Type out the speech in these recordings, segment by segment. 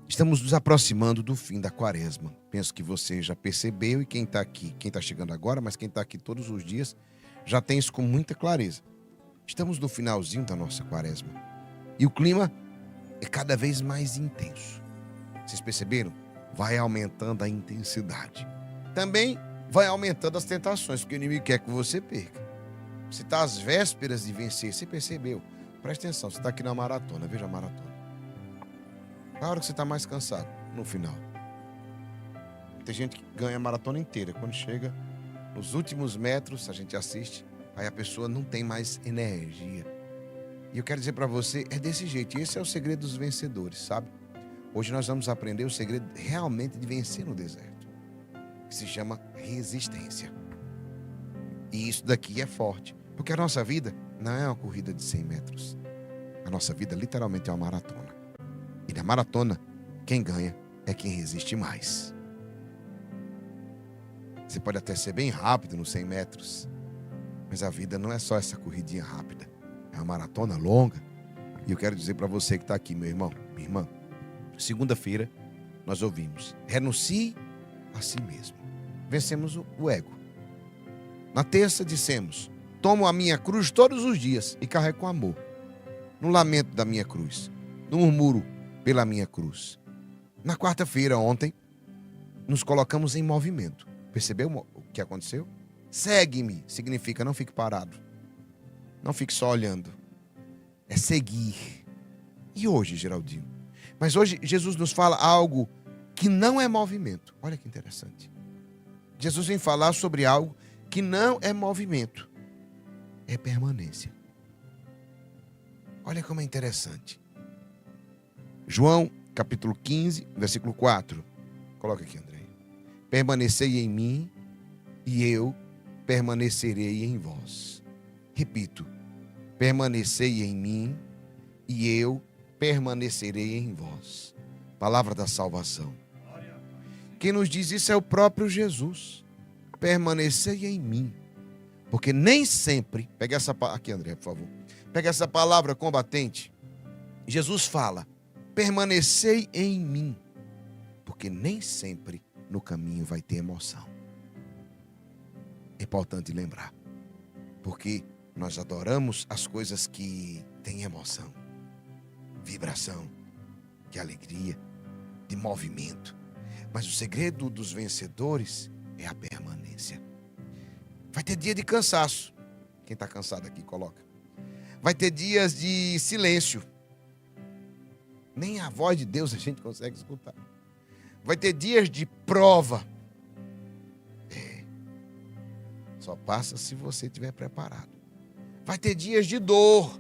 Estamos nos aproximando do fim da quaresma. Penso que você já percebeu e quem está aqui, quem está chegando agora, mas quem está aqui todos os dias, já tem isso com muita clareza. Estamos no finalzinho da nossa quaresma. E o clima é cada vez mais intenso. Vocês perceberam? Vai aumentando a intensidade. Também vai aumentando as tentações, porque o inimigo quer que você perca. Você está às vésperas de vencer, você percebeu? Presta atenção, você está aqui na maratona, veja a maratona. A hora que você está mais cansado, no final. Tem gente que ganha a maratona inteira. Quando chega nos últimos metros, a gente assiste, aí a pessoa não tem mais energia. E eu quero dizer para você, é desse jeito. E esse é o segredo dos vencedores, sabe? Hoje nós vamos aprender o segredo realmente de vencer no deserto, que se chama resistência. E isso daqui é forte, porque a nossa vida não é uma corrida de 100 metros. A nossa vida literalmente é uma maratona. E na maratona, quem ganha é quem resiste mais. Você pode até ser bem rápido nos 100 metros, mas a vida não é só essa corridinha rápida. É uma maratona longa. E eu quero dizer para você que está aqui, meu irmão, minha irmã, segunda-feira nós ouvimos: renuncie a si mesmo. Vencemos o ego. Na terça dissemos: tomo a minha cruz todos os dias e carrego com amor. No lamento da minha cruz, no murmuro pela minha cruz. Na quarta-feira, ontem, nos colocamos em movimento. Percebeu o que aconteceu? Segue-me significa não fique parado. Não fique só olhando. É seguir. E hoje, Geraldinho? Mas hoje Jesus nos fala algo que não é movimento. Olha que interessante. Jesus vem falar sobre algo que não é movimento. É permanência. Olha como é interessante. João, capítulo 15, versículo 4. Coloca aqui, André. Permanecei em mim e eu permanecerei em vós. Repito. Permanecei em mim e eu permanecerei em vós. Palavra da salvação. Quem nos diz isso é o próprio Jesus. Permanecei em mim. Porque nem sempre... Pega essa... Aqui, André, por favor. Pega essa palavra combatente. Jesus fala: permanecei em mim. Porque nem sempre no caminho vai ter emoção. É importante lembrar. Porque nós adoramos as coisas que têm emoção, vibração, de alegria, de movimento. Mas o segredo dos vencedores é a permanência. Vai ter dia de cansaço. Quem está cansado aqui, coloca. Vai ter dias de silêncio. Nem a voz de Deus a gente consegue escutar. Vai ter dias de prova. Só passa se você estiver preparado. Vai ter dias de dor.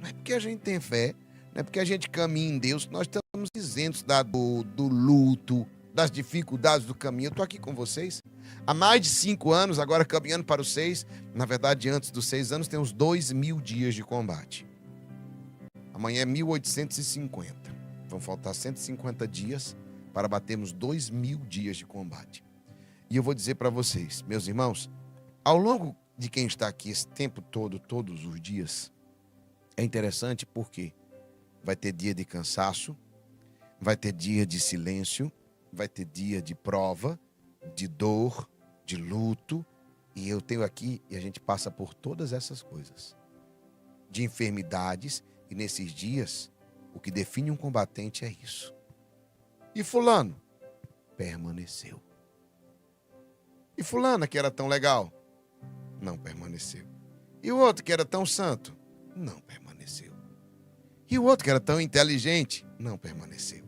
Não é porque a gente tem fé, não é porque a gente caminha em Deus, nós estamos isentos do luto, das dificuldades do caminho. Eu estou aqui com vocês há mais de 5 anos, agora caminhando para os 6. Na verdade, antes dos 6 anos, tem uns 2.000 dias de combate. Amanhã é 1.850. Vão faltar 150 dias para batermos 2.000 dias de combate. E eu vou dizer para vocês, meus irmãos, ao longo de quem está aqui esse tempo todo, todos os dias, é interessante porque vai ter dia de cansaço, vai ter dia de silêncio, vai ter dia de prova, de dor, de luto, e eu tenho aqui, e a gente passa por todas essas coisas, de enfermidades, e nesses dias, o que define um combatente é isso. E fulano permaneceu. E fulana que era tão legal, não permaneceu. E o outro que era tão santo, não permaneceu. E o outro que era tão inteligente, não permaneceu.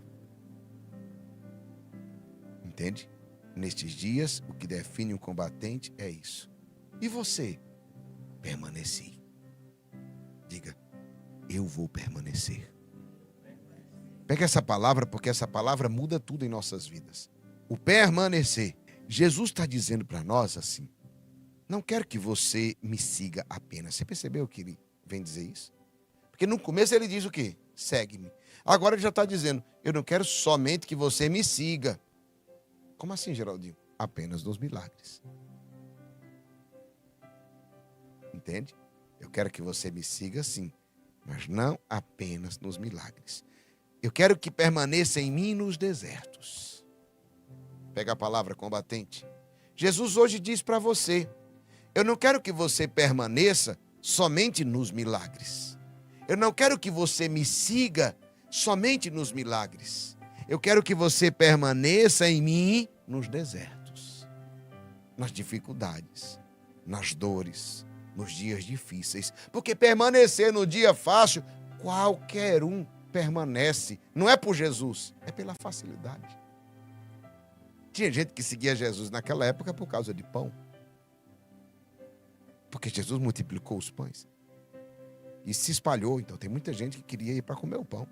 Entende? Nestes dias, o que define um combatente é isso. E você? Permaneci. Diga: eu vou permanecer. Pega essa palavra, porque essa palavra muda tudo em nossas vidas. O permanecer. Jesus está dizendo para nós assim: não quero que você me siga apenas. Você percebeu que ele vem dizer isso? Porque no começo ele diz o quê? Segue-me. Agora ele já está dizendo: eu não quero somente que você me siga. Como assim, Geraldinho? Apenas nos milagres. Entende? Eu quero que você me siga sim, mas não apenas nos milagres. Eu quero que permaneça em mim nos desertos. Pega a palavra combatente. Jesus hoje diz para você: eu não quero que você permaneça somente nos milagres. Eu não quero que você me siga somente nos milagres. Eu quero que você permaneça em mim nos desertos, nas dificuldades, nas dores, nos dias difíceis. Porque permanecer no dia fácil, qualquer um permanece. Não é por Jesus, é pela facilidade. Tinha gente que seguia Jesus naquela época por causa de pão. Porque Jesus multiplicou os pães. E se espalhou. Então tem muita gente que queria ir para comer o pão.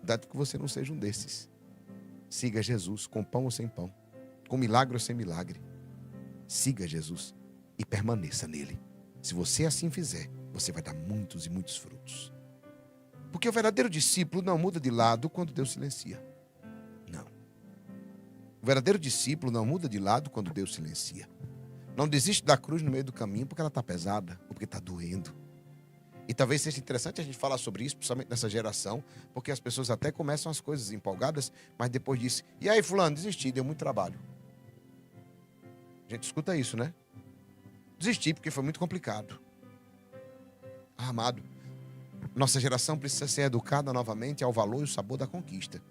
Dado que você não seja um desses. Siga Jesus, com pão ou sem pão. Com milagre ou sem milagre. Siga Jesus e permaneça nele. Se você assim fizer, você vai dar muitos e muitos frutos. Porque o verdadeiro discípulo não muda de lado quando Deus silencia. Não. O verdadeiro discípulo não muda de lado quando Deus silencia. Não desiste da cruz no meio do caminho porque ela está pesada, ou porque está doendo. E talvez seja interessante a gente falar sobre isso, principalmente nessa geração, porque as pessoas até começam as coisas empolgadas, mas depois diz: e aí fulano, desisti, deu muito trabalho. A gente escuta isso, né? Desisti porque foi muito complicado. Amado, nossa geração precisa ser educada novamente ao valor e o sabor da conquista.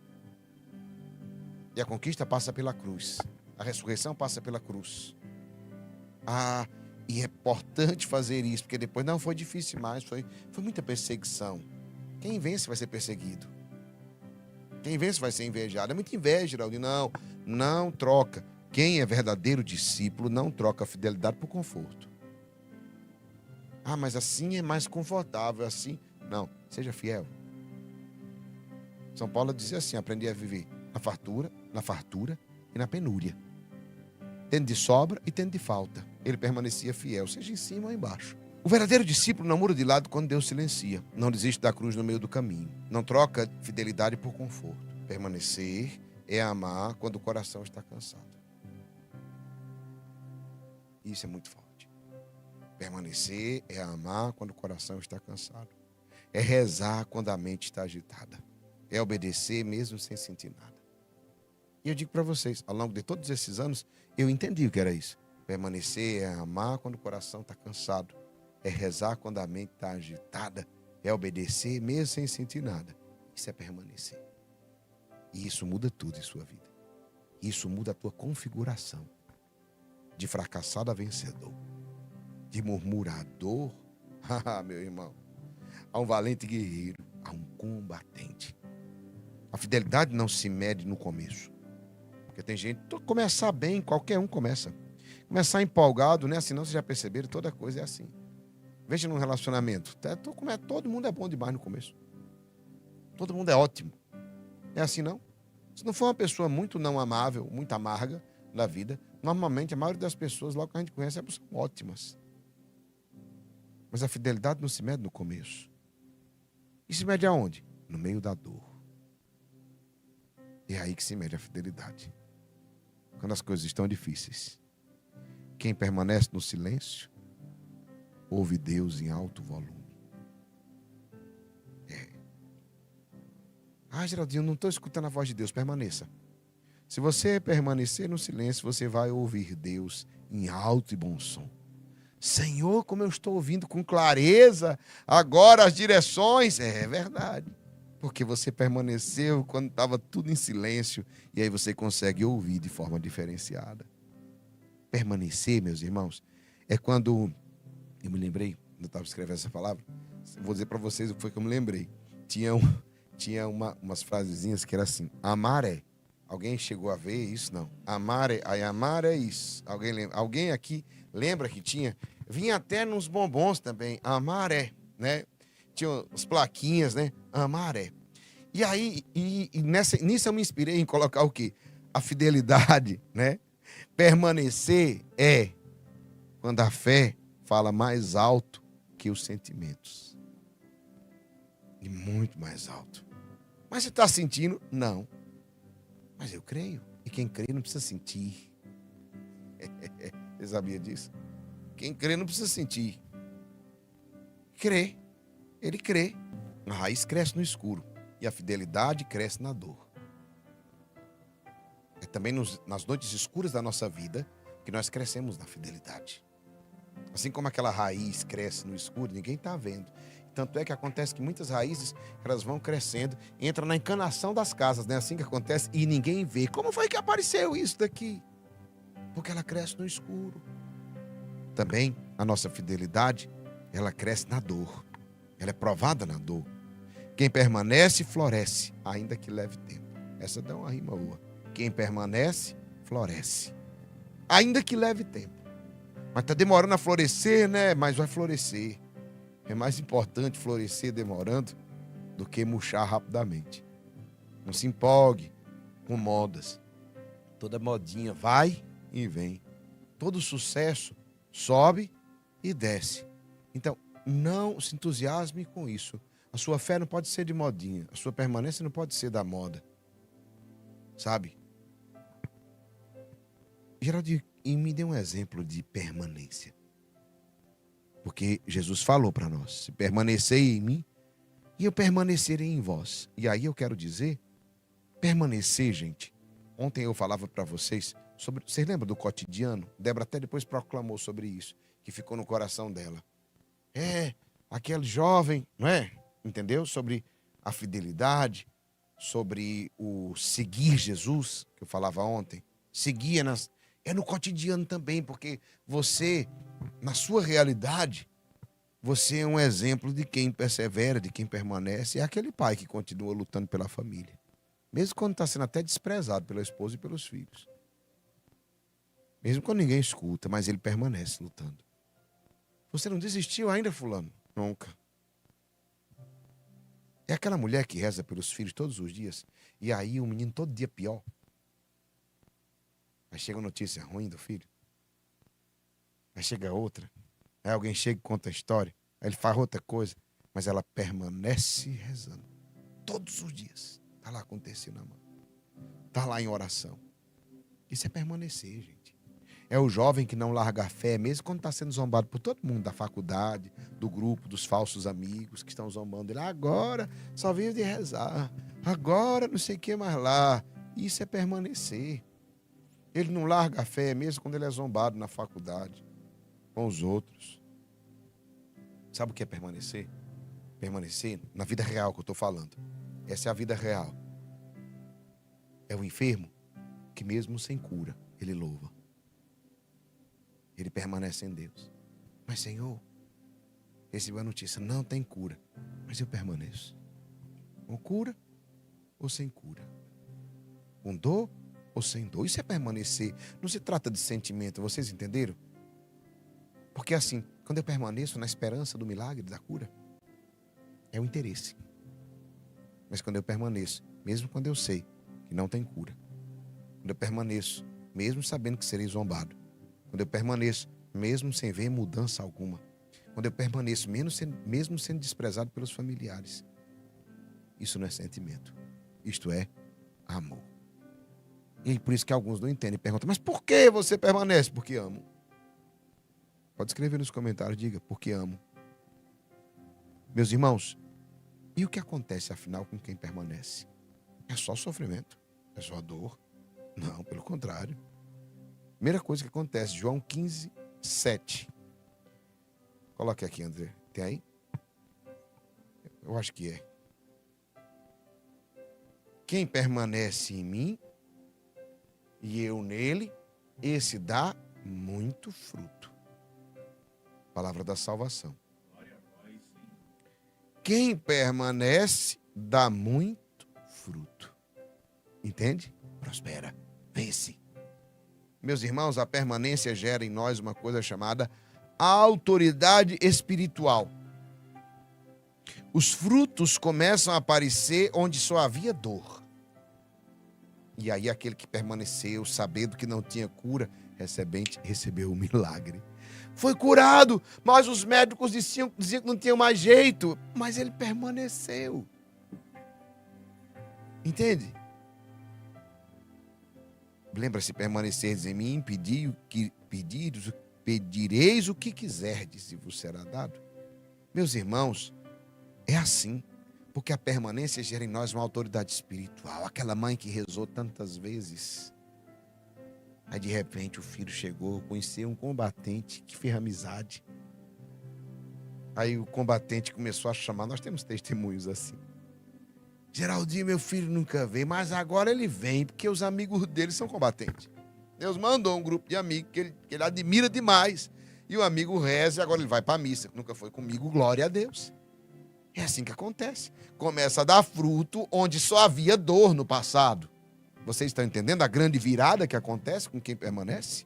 E a conquista passa pela cruz. A ressurreição passa pela cruz. E é importante fazer isso, porque depois não foi difícil mais, foi muita perseguição. Quem vence vai ser perseguido. Quem vence vai ser invejado. É muita inveja, Geraldinho. Não troca. Quem é verdadeiro discípulo não troca a fidelidade por conforto. Mas assim é mais confortável, assim. Não, seja fiel. São Paulo dizia assim: aprendi a viver na fartura e na penúria. Tendo de sobra e tendo de falta. Ele permanecia fiel, seja em cima ou embaixo. O verdadeiro discípulo não muda de lado quando Deus silencia. Não desiste da cruz no meio do caminho. Não troca fidelidade por conforto. Permanecer é amar quando o coração está cansado. Isso é muito forte. Permanecer é amar quando o coração está cansado. É rezar quando a mente está agitada. É obedecer mesmo sem sentir nada. E eu digo para vocês, ao longo de todos esses anos, eu entendi o que era isso. Permanecer é amar quando o coração está cansado. É rezar quando a mente está agitada. É obedecer mesmo sem sentir nada. Isso é permanecer. E isso muda tudo em sua vida. Isso muda a tua configuração. De fracassado a vencedor. De murmurador, meu irmão, a um valente guerreiro, a um combatente. A fidelidade não se mede no começo. Porque tem gente, começar bem, qualquer um começa. Começar empolgado, não é assim não, vocês já perceberam, toda coisa é assim. Veja num relacionamento, todo mundo é bom demais no começo. Todo mundo é ótimo. É assim não? Se não for uma pessoa muito não amável, muito amarga na vida, normalmente a maioria das pessoas, logo que a gente conhece, são ótimas. Mas a fidelidade não se mede no começo. E se mede aonde? No meio da dor. É aí que se mede a fidelidade. Quando as coisas estão difíceis. Quem permanece no silêncio, ouve Deus em alto volume. Geraldinho, não estou escutando a voz de Deus. Permaneça. Se você permanecer no silêncio, você vai ouvir Deus em alto e bom som. Senhor, como eu estou ouvindo com clareza agora as direções. É verdade. Porque você permaneceu quando estava tudo em silêncio. E aí você consegue ouvir de forma diferenciada. Permanecer, meus irmãos, é quando... Eu me lembrei, eu estava escrevendo essa palavra. Vou dizer para vocês o que foi que eu me lembrei. Tinha umas frasezinhas que era assim: amar é. Alguém chegou a ver isso? Não. Amar é isso. Alguém aqui lembra que tinha? Vinha até nos bombons também. Amar é, né? Tinha as plaquinhas, né? Amar é. E aí, nisso eu me inspirei em colocar o quê? A fidelidade, né? Permanecer é quando a fé fala mais alto que os sentimentos. E muito mais alto. Mas você está sentindo? Não. Mas eu creio. E quem crê não precisa sentir. Você sabia disso? Quem crê não precisa sentir. Crê. Ele crê. A raiz cresce no escuro. E a fidelidade cresce na dor. É também nas noites escuras da nossa vida que nós crescemos na fidelidade. Assim como aquela raiz cresce no escuro, ninguém está vendo. Tanto é que acontece que muitas raízes, elas vão crescendo, entram na encanação das casas, né? Assim que acontece, e ninguém vê. Como foi que apareceu isso daqui? Porque ela cresce no escuro. Também a nossa fidelidade, ela cresce na dor. Ela é provada na dor. Quem permanece, floresce, ainda que leve tempo. Essa dá uma rima boa. Quem permanece, floresce, ainda que leve tempo. Mas está demorando a florescer, né? Mas vai florescer. É mais importante florescer demorando do que murchar rapidamente. Não se empolgue com modas. Toda modinha vai e vem. Todo sucesso sobe e desce. Então, não se entusiasme com isso. A sua fé não pode ser de modinha. A sua permanência não pode ser da moda. Sabe? Geraldo, e me dê um exemplo de permanência. Porque Jesus falou para nós: se permanecei em mim, e eu permanecerei em vós. E aí eu quero dizer, permanecer, gente. Ontem eu falava para vocês sobre... Vocês lembram do cotidiano? Débora até depois proclamou sobre isso, que ficou no coração dela. Aquele jovem, não é? Entendeu? Sobre a fidelidade, sobre o seguir Jesus, que eu falava ontem. Seguia é no cotidiano também, porque você, na sua realidade, você é um exemplo de quem persevera, de quem permanece. É aquele pai que continua lutando pela família. Mesmo quando está sendo até desprezado pela esposa e pelos filhos. Mesmo quando ninguém escuta, mas ele permanece lutando. Você não desistiu ainda, fulano? Nunca. É aquela mulher que reza pelos filhos todos os dias. E aí o menino todo dia pior. Aí chega uma notícia ruim do filho. Aí chega outra. Aí alguém chega e conta a história. Aí ele faz outra coisa. Mas ela permanece rezando. Todos os dias. Está lá acontecendo na mão. Está lá em oração. Isso é permanecer, gente. É o jovem que não larga a fé, mesmo quando está sendo zombado por todo mundo, da faculdade, do grupo, dos falsos amigos que estão zombando ele. Agora só vive de rezar. Agora não sei o que mais lá. Isso é permanecer. Ele não larga a fé, mesmo quando ele é zombado na faculdade, com os outros. Sabe o que é permanecer? Permanecer na vida real que eu estou falando. Essa é a vida real. É o enfermo que mesmo sem cura, ele louva. Ele permanece em Deus. Mas, Senhor, recebi a notícia, não tem cura. Mas eu permaneço. Com cura ou sem cura? Com dor ou sem dor? Isso é permanecer. Não se trata de sentimento, vocês entenderam? Porque assim, quando eu permaneço na esperança do milagre, da cura, é o interesse. Mas quando eu permaneço, mesmo quando eu sei que não tem cura, quando eu permaneço, mesmo sabendo que serei zombado, quando eu permaneço, mesmo sem ver mudança alguma, quando eu permaneço, mesmo sendo desprezado pelos familiares, isso não é sentimento, isto é amor. E por isso que alguns não entendem e perguntam, mas por que você permanece? Porque amo. Pode escrever nos comentários, diga, porque amo. Meus irmãos, e o que acontece afinal com quem permanece? É só sofrimento? É só dor? Não, pelo contrário. Primeira coisa que acontece, João 15, 7. Coloque aqui, André. Tem aí? Eu acho que é. Quem permanece em mim e eu nele, esse dá muito fruto. Palavra da salvação. Quem permanece dá muito fruto. Entende? Prospera, vence. Meus irmãos, a permanência gera em nós uma coisa chamada autoridade espiritual. Os frutos começam a aparecer onde só havia dor. E aí aquele que permaneceu, sabendo que não tinha cura, recebeu o milagre. Foi curado, mas os médicos diziam que não tinha mais jeito, mas ele permaneceu. Entende? Lembra-se, permaneceres em mim, pedireis o que quiserdes e vos será dado. Meus irmãos, é assim. Porque a permanência gera em nós uma autoridade espiritual. Aquela mãe que rezou tantas vezes. Aí de repente o filho chegou, conheceu um combatente que fez amizade. Aí o combatente começou a chamar, nós temos testemunhos assim. Geraldinho, meu filho nunca veio, mas agora ele vem, porque os amigos dele são combatentes. Deus mandou um grupo de amigos que ele admira demais. E o amigo reza e agora ele vai para a missa. Nunca foi comigo, glória a Deus. É assim que acontece. Começa a dar fruto onde só havia dor no passado. Vocês estão entendendo a grande virada que acontece com quem permanece?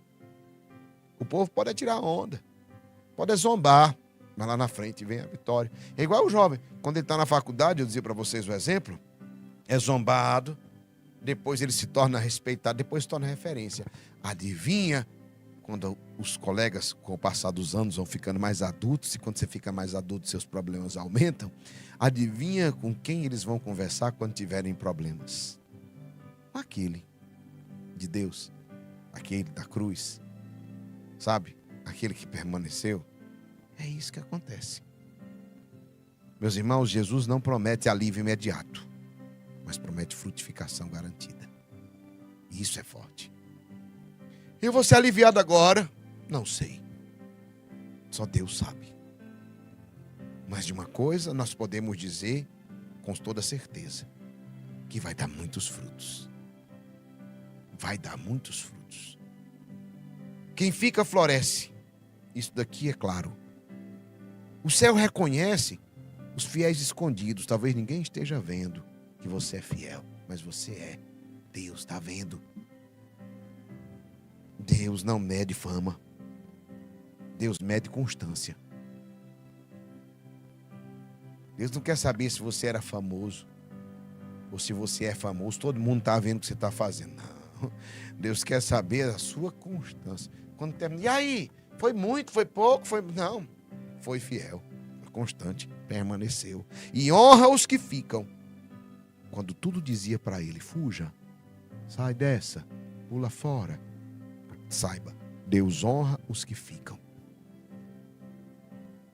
O povo pode atirar onda, pode zombar, mas lá na frente vem a vitória. É igual o jovem, quando ele está na faculdade, eu dizia para vocês o exemplo, é zombado, depois ele se torna respeitado, depois se torna referência. Adivinha, quando os colegas, com o passar dos anos, vão ficando mais adultos, e quando você fica mais adulto, seus problemas aumentam, adivinha com quem eles vão conversar quando tiverem problemas? Com aquele de Deus, aquele da cruz, sabe? Aquele que permaneceu. É isso que acontece. Meus irmãos, Jesus não promete alívio imediato, mas promete frutificação garantida. E isso é forte. Eu vou ser aliviado agora? Não sei. Só Deus sabe. Mas de uma coisa nós podemos dizer com toda certeza, que vai dar muitos frutos. Vai dar muitos frutos. Quem fica floresce. Isso daqui é claro. O céu reconhece os fiéis escondidos. Talvez ninguém esteja vendo que você é fiel, mas você é. Deus está vendo. Deus não mede fama. Deus mede constância. Deus não quer saber se você era famoso ou se você é famoso. Todo mundo está vendo o que você está fazendo. Não. Deus quer saber a sua constância. Quando termina, e aí? Foi muito? Foi pouco? Não. Foi fiel. Foi constante. Permaneceu. E honra os que ficam. Quando tudo dizia para ele, fuja. Sai dessa. Pula fora. Saiba, Deus honra os que ficam.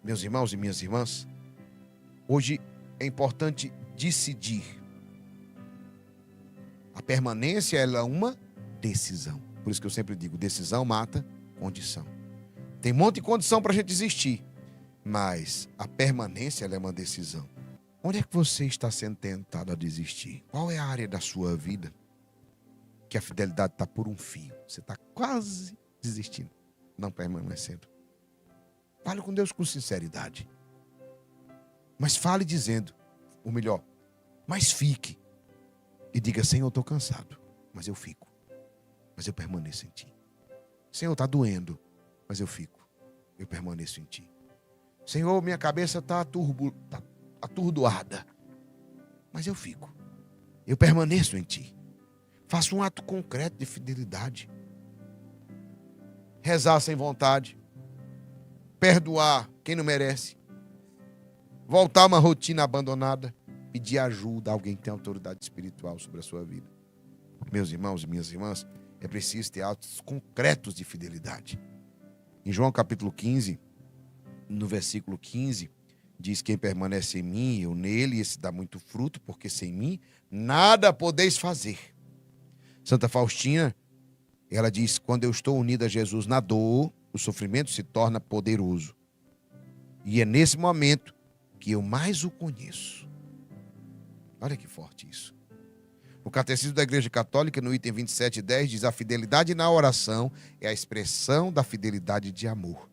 Meus irmãos e minhas irmãs, hoje é importante decidir. A permanência ela é uma decisão. Por isso que eu sempre digo, decisão mata condição. Tem um monte de condição para a gente desistir, mas a permanência ela é uma decisão. Onde é que você está sendo tentado a desistir? Qual é a área da sua vida que a fidelidade está por um fio? Você está quase desistindo, não permanecendo. Fale com Deus com sinceridade. Mas fale dizendo, ou melhor, mas fique. E diga, Senhor, eu estou cansado, mas eu fico. Mas eu permaneço em Ti. Senhor, está doendo, mas eu fico. Eu permaneço em Ti. Senhor, minha cabeça está atordoada, mas eu fico. Eu permaneço em Ti. Faça um ato concreto de fidelidade. Rezar sem vontade. Perdoar quem não merece. Voltar a uma rotina abandonada. Pedir ajuda a alguém que tem autoridade espiritual sobre a sua vida. Meus irmãos e minhas irmãs, é preciso ter atos concretos de fidelidade. Em João capítulo 15, no versículo 15, diz, quem permanece em mim, eu nele, esse dá muito fruto, porque sem mim nada podeis fazer. Santa Faustina, ela diz, quando eu estou unido a Jesus na dor, o sofrimento se torna poderoso. E é nesse momento que eu mais o conheço. Olha que forte isso. O Catecismo da Igreja Católica, no item 27:10, diz, a fidelidade na oração é a expressão da fidelidade de amor.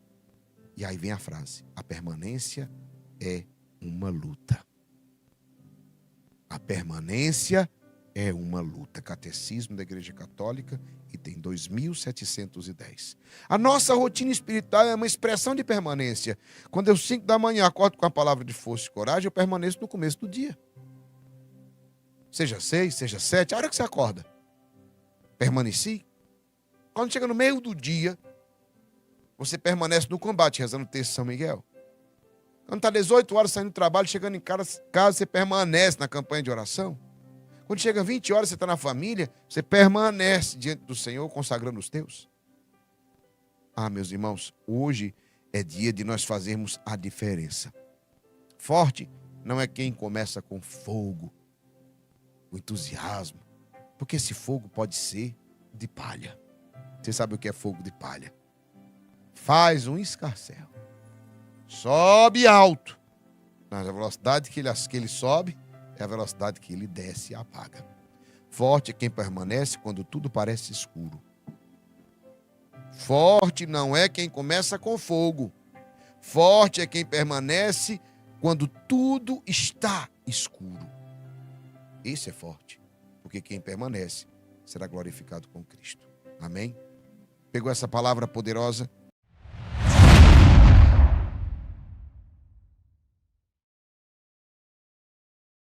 E aí vem a frase, a permanência é uma luta. A permanência é uma luta. Catecismo da Igreja Católica, item 2710. A nossa rotina espiritual é uma expressão de permanência. Quando eu 5 da manhã acordo com a palavra de força e coragem, eu permaneço no começo do dia. Seja 6, seja 7, a hora que você acorda. Permaneci. Quando chega no meio do dia, você permanece no combate, rezando o texto de São Miguel. Quando está 18 horas saindo do trabalho, chegando em casa, você permanece na campanha de oração. Quando chega 20 horas, você está na família, você permanece diante do Senhor, consagrando os teus. Ah, meus irmãos, hoje é dia de nós fazermos a diferença. Forte não é quem começa com fogo, o entusiasmo, porque esse fogo pode ser de palha. Você sabe o que é fogo de palha? Faz um escarcéu, sobe alto, mas a velocidade que ele sobe é a velocidade que ele desce e apaga. Forte é quem permanece quando tudo parece escuro. Forte não é quem começa com fogo. Forte é quem permanece quando tudo está escuro. Esse é forte, porque quem permanece será glorificado com Cristo. Amém? Pegou essa palavra poderosa?